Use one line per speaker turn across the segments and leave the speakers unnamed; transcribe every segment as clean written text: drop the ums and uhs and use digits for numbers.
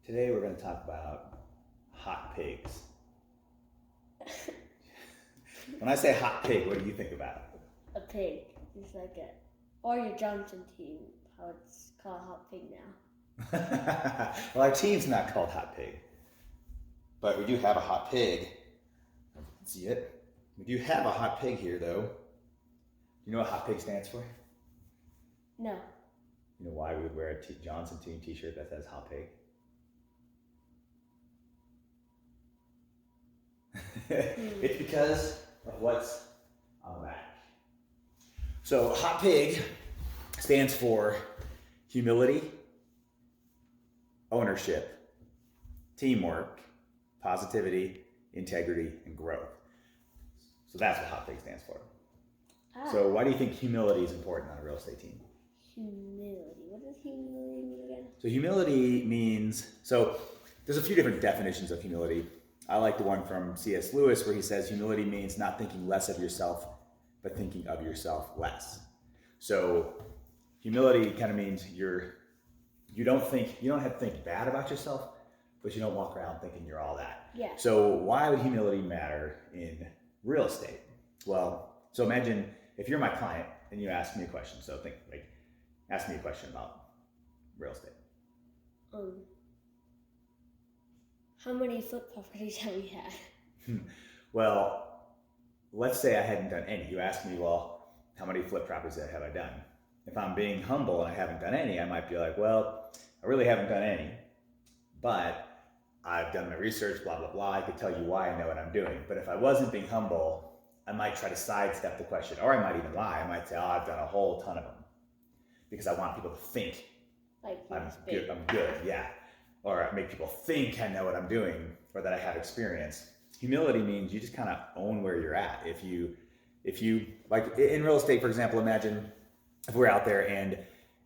Today we're going to talk about hot pigs. When I say hot pig, what do you think about?
A pig. It's like a, or your Johnson team, how it's called hot pig now.
Well, our team's not called Hot Pig, but we do have a hot pig. See it? We do have a hot pig here, though. You know what hot pig stands for?
No.
You know why we would wear a Johnson team t-shirt that says hot pig? It's because of what's on the back. So hot pig stands for humility, ownership, teamwork, positivity, integrity, and growth. So that's what hot pig stands for. So why do you think humility is important on a real estate team?
Humility. What does humility mean again?
So humility means, there's a few different definitions of humility. I like the one from C.S. Lewis where he says humility means not thinking less of yourself, but thinking of yourself less. So humility kind of means you don't have to think bad about yourself, but you don't walk around thinking you're all that.
Yeah.
So why would humility matter in real estate? Well, so imagine if you're my client and you ask me a question. So ask me a question about real estate.
How many flip properties have we had?
Well, let's say I hadn't done any. You ask me, well, how many flip properties have I done? If I'm being humble and I haven't done any, I might be like, well, I really haven't done any, but I've done my research, blah, blah, blah. I could tell you why I know what I'm doing. But if I wasn't being humble, I might try to sidestep the question, or I might even lie. I might say, oh, I've done a whole ton of them because I want people to think I'm good, yeah. Or make people think I know what I'm doing or that I have experience. Humility means you just kind of own where you're at. If you like in real estate, for example, imagine if we're out there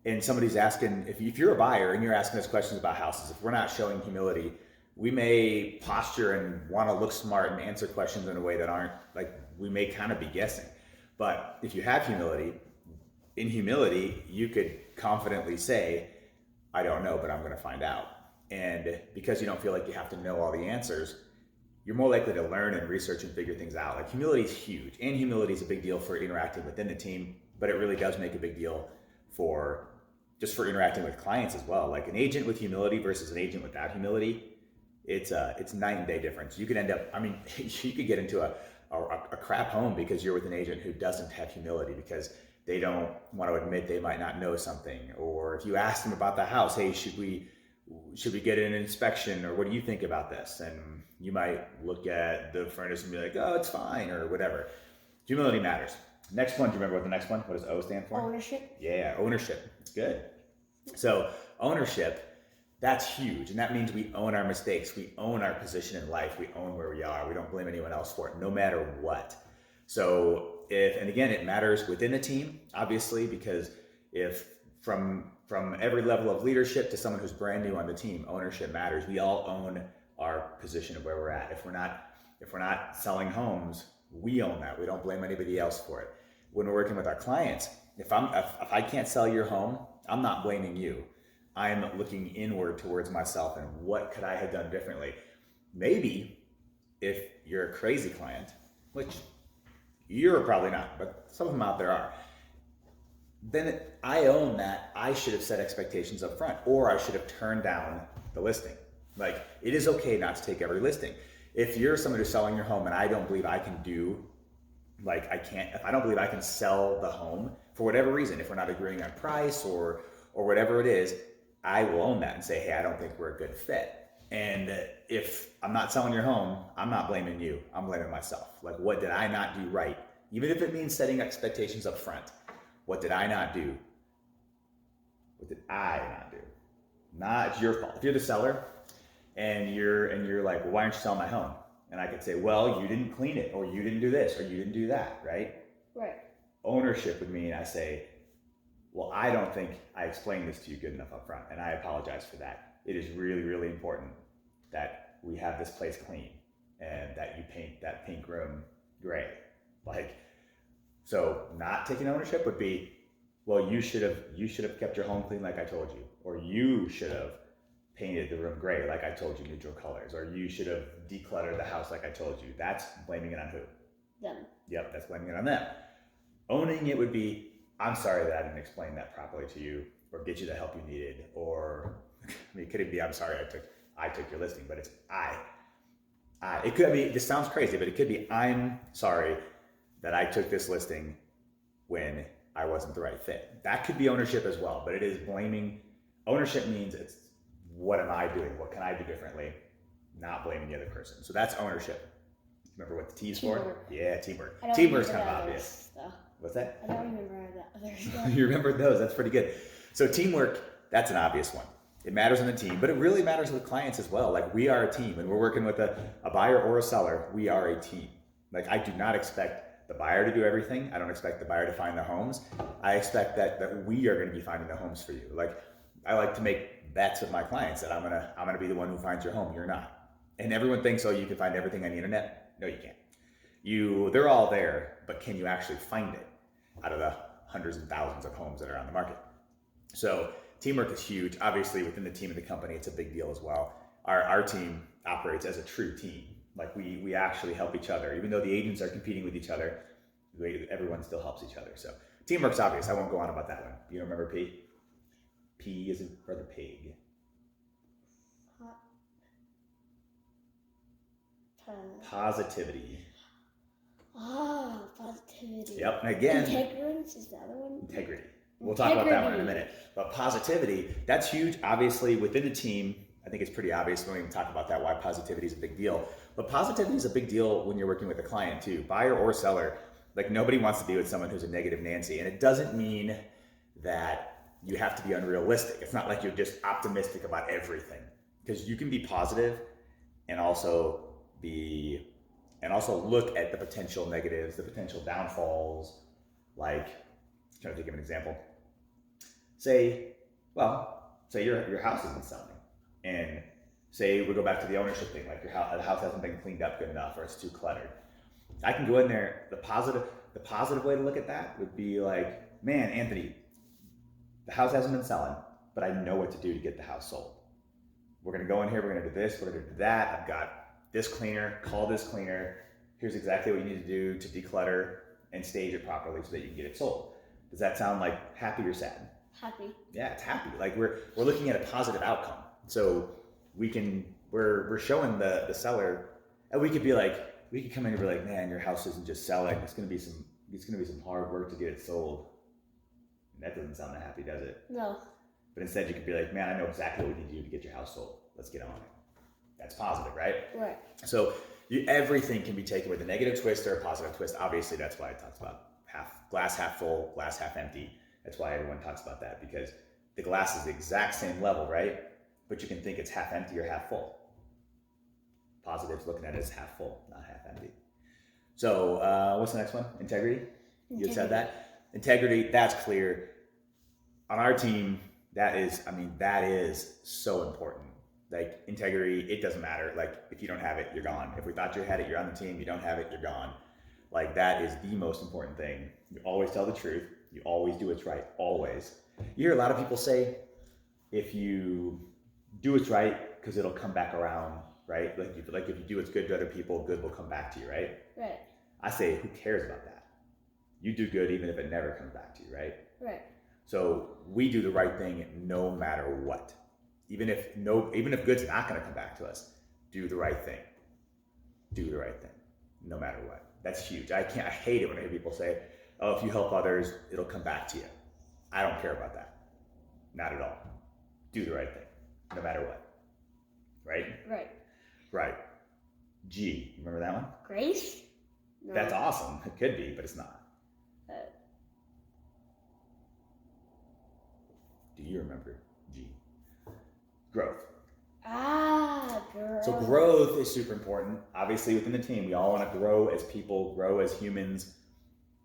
and somebody's asking, if you're a buyer and you're asking us questions about houses, if we're not showing humility, we may posture and want to look smart and answer questions in a way that aren't, like, we may kind of be guessing. But if you have humility, in humility, you could confidently say, I don't know, but I'm going to find out. And because you don't feel like you have to know all the answers, you're more likely to learn and research and figure things out. Like humility is huge, and humility is a big deal for interacting within the team, but it really does make a big deal for interacting with clients as well. Like an agent with humility versus an agent without humility, it's night and day difference. You could end up, you could get into a crap home because you're with an agent who doesn't have humility because they don't want to admit they might not know something. Or if you ask them about the house, hey, should we get an inspection, or what do you think about this? And you might look at the furnace and be like, oh, it's fine, or whatever. Humility matters. Next one, do you remember what the next one? What does O stand for?
Ownership.
Yeah, ownership. Good. So ownership, that's huge. And that means we own our mistakes. We own our position in life. We own where we are. We don't blame anyone else for it, no matter what. So and again, it matters within the team, obviously, because if from every level of leadership to someone who's brand new on the team, ownership matters. We all own our position of where we're at. If we're not selling homes, we own that. We don't blame anybody else for it. When we're working with our clients, if I can't sell your home, I'm not blaming you. I'm looking inward towards myself and what could I have done differently? Maybe if you're a crazy client, which you're probably not, but some of them out there are, then I own that I should have set expectations up front, or I should have turned down the listing. Like, it is okay not to take every listing. If you're someone who's selling your home and I don't believe I can if I don't believe I can sell the home for whatever reason, if we're not agreeing on price or whatever it is, I will own that and say, hey, I don't think we're a good fit. And if I'm not selling your home, I'm not blaming you. I'm blaming myself. Like, what did I not do right? Even if it means setting expectations up front. What did I not do? What did I not do? Not your fault. If you're the seller and you're like, well, why aren't you selling my home? And I could say, well, you didn't clean it, or you didn't do this, or you didn't do that, right?
Right.
Ownership would mean I say, well, I don't think I explained this to you good enough up front, and I apologize for that. It is really, really important that we have this place clean and that you paint that pink room gray. So not taking ownership would be, well, you should have kept your home clean like I told you, or you should have painted the room gray like I told you, neutral colors, or you should have decluttered the house like I told you. That's blaming it on who?
Them.
Yep, that's blaming it on them. Owning it would be, I'm sorry that I didn't explain that properly to you, or get you the help you needed, or I mean, it could be, I'm sorry I took your listing, but it's I. It could be, this sounds crazy, but it could be, I'm sorry that I took this listing when I wasn't the right fit. That could be ownership as well, but it is blaming. Ownership means it's, what am I doing? What can I do differently? Not blaming the other person. So that's ownership. Remember what the T is for?
Teamwork.
Yeah, teamwork.
I don't
Teamwork's
remember
kind of
the
obvious.
others, though.
What's that?
I don't remember the others.
You remembered those. That's pretty good. So teamwork, that's an obvious one. It matters in the team, but it really matters with clients as well. Like, we are a team, and we're working with a buyer or a seller. We are a team. Like, I do not expect the buyer to do everything. I don't expect the buyer to find the homes. I expect that we are going to be finding the homes for you. Like, I like to make bets with my clients that I'm gonna be the one who finds your home. You're not. And everyone thinks, oh, you can find everything on the internet. No, you can't. They're all there, but can you actually find it out of the hundreds and thousands of homes that are on the market? So teamwork is huge. Obviously, within the team of the company, it's a big deal as well. Our team operates as a true team. Like, we actually help each other. Even though the agents are competing with each other, everyone still helps each other. So teamwork's obvious. I won't go on about that one. You don't remember P? P is for the pig. Positivity.
Positivity.
Yep. And again,
Integrance is the other one.
Integrity. We'll talk about that one in a minute. But positivity, that's huge. Obviously, within the team, I think it's pretty obvious. We don't even talk about that, why positivity is a big deal. But positivity is a big deal when you're working with a client too, buyer or seller. Like, nobody wants to be with someone who's a negative Nancy. And it doesn't mean that you have to be unrealistic. It's not like you're just optimistic about everything, because you can be positive and also look at the potential negatives, the potential downfalls. Like, I'm trying to think of an example. Say your house isn't selling, and say we go back to the ownership thing, like the house hasn't been cleaned up good enough, or it's too cluttered. I can go in there. The positive way to look at that would be like, man, Anthony, the house hasn't been selling, but I know what to do to get the house sold. We're gonna go in here, we're gonna do this, we're gonna do that. I've got this cleaner, call this cleaner. Here's exactly what you need to do to declutter and stage it properly so that you can get it sold. Does that sound like happy or sad?
Happy.
Yeah, it's happy. Like, we're looking at a positive outcome. So we're showing the seller, and we could come in and be like, man, your house isn't just selling. It's gonna be some hard work to get it sold. And that doesn't sound that happy, does it?
No.
But instead you could be like, man, I know exactly what we need to do to get your house sold. Let's get on it. That's positive, right?
Right.
So everything can be taken with a negative twist or a positive twist. Obviously, that's why it talks about glass half full, glass half empty. That's why everyone talks about that, because the glass is the exact same level, right? But you can think it's half empty or half full. Positive's looking at it as half full, not half empty. So what's the next one? Integrity? You had said that? Integrity, that's clear. On our team, that is so important. Like, integrity, it doesn't matter. Like, if you don't have it, you're gone. If we thought you had it, you're on the team. You don't have it, you're gone. Like, that is the most important thing. You always tell the truth. You always do what's right, always. You hear a lot of people say, if you do what's right, because it'll come back around, right? Like if you do what's good to other people, good will come back to you, right?
Right.
I say, who cares about that? You do good even if it never comes back to you, right?
Right.
So we do the right thing no matter what. Even if good's not going to come back to us, do the right thing. Do the right thing, no matter what. That's huge. I hate it when I hear people say, oh, if you help others, it'll come back to you. I don't care about that. Not at all. Do the right thing, no matter what. Right?
Right.
Right. G, you remember that one?
Grace? No.
That's awesome. It could be, but it's not. Do you remember G? Growth.
Growth.
So growth is super important. Obviously, within the team, we all want to grow as people, grow as humans,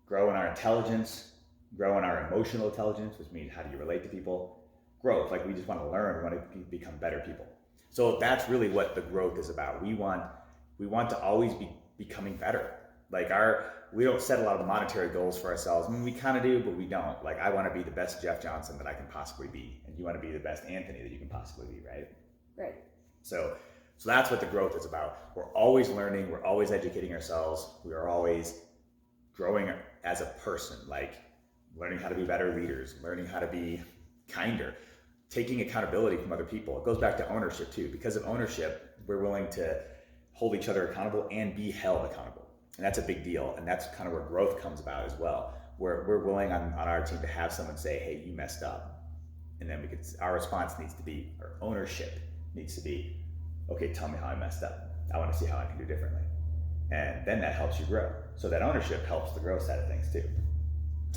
grow in our intelligence, grow in our emotional intelligence, which means how do you relate to people? Growth, like we just want to learn, we want to become better people. So that's really what the growth is about. We want to always be becoming better. Like we don't set a lot of monetary goals for ourselves. I mean, we kind of do, but we don't. Like, I want to be the best Jeff Johnson that I can possibly be, and you want to be the best Anthony that you can possibly be, right?
Right.
So that's what the growth is about. We're always learning, we're always educating ourselves, we are always growing as a person, like learning how to be better leaders, learning how to be kinder, taking accountability from other people. It goes back to ownership too. Because of ownership, we're willing to hold each other accountable and be held accountable. And that's a big deal. And that's kind of where growth comes about as well. We're willing on our team to have someone say, hey, you messed up. And then our response needs to be, our ownership needs to be, okay, tell me how I messed up. I want to see how I can do differently. And then that helps you grow. So that ownership helps the growth side of things too.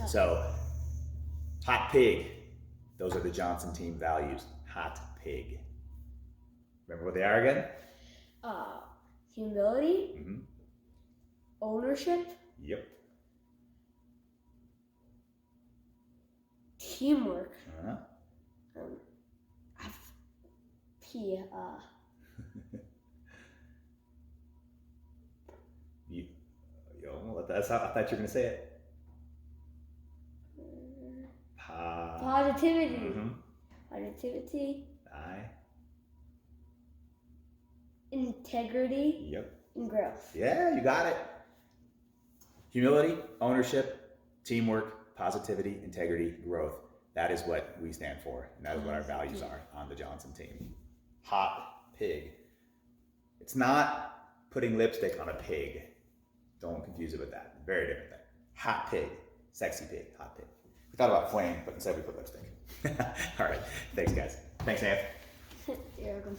So, hot pig. Those are the Johnson team values. Hot pig. Remember what they are again?
Humility.
Mm-hmm.
Ownership.
Yep.
Teamwork.
Uh-huh. I thought you were going to say it.
Positivity.
Mm-hmm.
Positivity.
I.
Integrity.
Yep.
And growth.
Yeah, you got it. Humility, ownership, teamwork, positivity, integrity, growth. That is what we stand for, and that is what our values are on the Johnson team. Hot pig. It's not putting lipstick on a pig. Don't confuse it with that. Very different thing. Hot pig. Sexy pig. Hot pig. We thought about flame, but instead we put lipstick. All right. Thanks, guys. Thanks, Anth.
You're welcome.